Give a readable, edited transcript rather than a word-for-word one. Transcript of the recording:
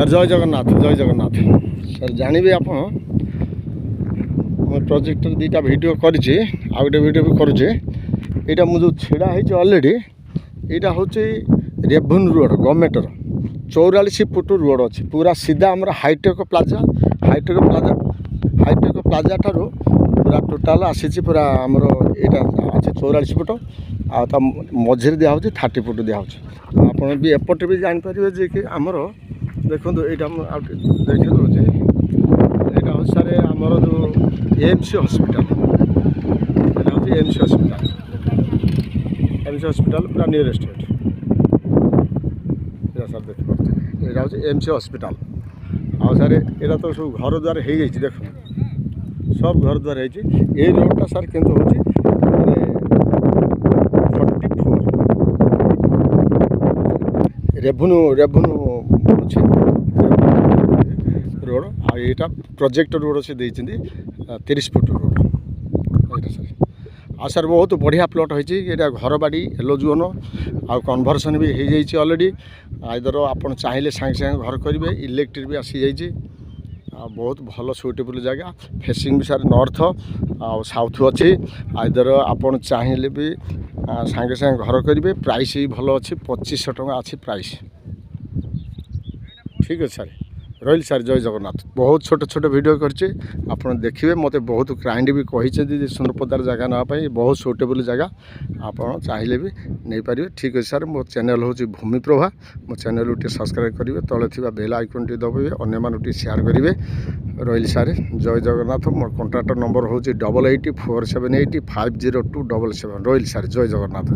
Sir ଜୟ Jagannath sir ଜାଣିବେ ଆପଣ ମୁଁ ପ୍ରୋଜେକ୍ଟରେ ଦୁଇଟା ଭିଡ଼ିଓ କରିଛି ଆଉ ଗୋଟେ ଭିଡ଼ିଓ ବି କରୁଛି। ଏଇଟା ମୁଁ ଯେଉଁ ଛିଡ଼ା ହେଇଛି ଅଲରେଡ଼ି ଏଇଟା ହେଉଛି ରେଭେନ୍ୟୁ ରୋଡ଼ ଗଭର୍ଣ୍ଣମେଣ୍ଟର 44 ଫୁଟ ରୋଡ଼ ଅଛି ପୁରା ସିଧା ଆମର ହାଇଟେକ୍ ପ୍ଲାଜା ଠାରୁ ପୁରା ଟୋଟାଲ୍ ଆସିଛି ପୁରା ଆମର ଏଇଟା ଅଛି 44 ଫୁଟ ଆଉ ତା ମଝିରେ ଦିଆହେଉଛି 30 ଫୁଟ ଦିଆହେଉଛି। ଆପଣ ବି ଏପଟେ ବି ଜାଣିପାରିବେ ଯେ କି ଆମର ଦେଖନ୍ତୁ ଏଇଟା ମୁଁ ଆଉ ଦେଖି ଦେଉଛି। ଏଇଟା ହେଉଛି ସାର୍ ଆମର ଯେଉଁ ଏମ୍ସି ହସ୍ପିଟାଲ, ଏଇଟା ହେଉଛି ଏମ୍ସି ହସ୍ପିଟାଲ ପୁରା ନିୟରେଷ୍ଟ ଏଠି ଏଇଟା ସାର୍ ଦେଖିପାରୁଛନ୍ତି। ଏଇଟା ହେଉଛି ଏମ୍ସି ହସ୍ପିଟାଲ। ଆଉ ସାର୍ ଏଇଟା ତ ସବୁ ଘର ଦ୍ୱାର ହେଇଯାଇଛି, ଦେଖନ୍ତୁ ସବୁ ଘର ଦ୍ୱାର ହେଇଛି। ଏଇ ରୋଡ଼ଟା ସାର୍ କିନ୍ତୁ ହେଉଛି ମାନେ 44 ରେଭେନ୍ୟୁ ଅଛି ରୋଡ଼। ଆଉ ଏଇଟା ପ୍ରୋଜେକ୍ଟ ରୋଡ଼ ସେ ଦେଇଛନ୍ତି 30 ଫୁଟ ରୋଡ଼ ଏଇଟା ସାର୍। ଆଉ ସାର୍ ବହୁତ ବଢ଼ିଆ ପ୍ଲଟ୍ ହେଇଛି। ଏଇଟା ଘର ବାଡ଼ି ଏଲୋଜୁଅନ୍ ଆଉ କନଭର୍ସନ୍ ବି ହେଇଯାଇଛି ଅଲରେଡ଼ି। ଆଇଦର ଆପଣ ଚାହିଁଲେ ସାଙ୍ଗେ ସାଙ୍ଗେ ଘର କରିବେ, ଇଲେକ୍ଟ୍ରିକ୍ ବି ଆସିଯାଇଛି। ଆଉ ବହୁତ ଭଲ ସୁଇଟେବୁଲ୍ ଜାଗା। ଫେସିଂ ବି ସାର୍ ନର୍ଥ ଆଉ ସାଉଥ ଅଛି। ଆଇଦର ଆପଣ ଚାହିଁଲେ ବି ସାଙ୍ଗେ ସାଙ୍ଗେ ଘର କରିବେ। ପ୍ରାଇସ୍ ବି ଭଲ ଅଛି, 2500 ଟଙ୍କା ଅଛି ପ୍ରାଇସ୍। ଠିକ୍ ଅଛି ସାର୍, ରହିଲି ସାର୍, ଜୟ ଜଗନ୍ନାଥ। ବହୁତ ଛୋଟ ଭିଡ଼ିଓ କରିଛି, ଆପଣ ଦେଖିବେ। ମୋତେ ବହୁତ କ୍ଲାଇଣ୍ଟ ବି କହିଛନ୍ତି ଯେ ସୁନ୍ଦରପଦାର ଜାଗା ନେବା ପାଇଁ, ବହୁତ ସୁଇଟେବୁଲ୍ ଜାଗା, ଆପଣ ଚାହିଁଲେ ବି ନେଇପାରିବେ। ଠିକ୍ ଅଛି ସାର୍, ମୋ ଚ୍ୟାନେଲ୍ ହେଉଛି ଭୂମିପ୍ରଭା। ମୋ ଚ୍ୟାନେଲ୍କୁ ଟିକେ ସବସ୍କ୍ରାଇବ୍ କରିବେ, ତଳେ ଥିବା ବେଲ୍ ଆଇକନ୍ ଟିକେ ଦବାଇବେ, ଅନ୍ୟମାନଙ୍କୁ ଟିକେ ସେୟାର କରିବେ। ରହିଲି ସାର୍, ଜୟ ଜଗନ୍ନାଥ। ମୋର କଣ୍ଟାକ୍ଟ ନମ୍ବର ହେଉଛି 88 478 50277। ରହିଲି ସାର୍, ଜୟ ଜଗନ୍ନାଥ।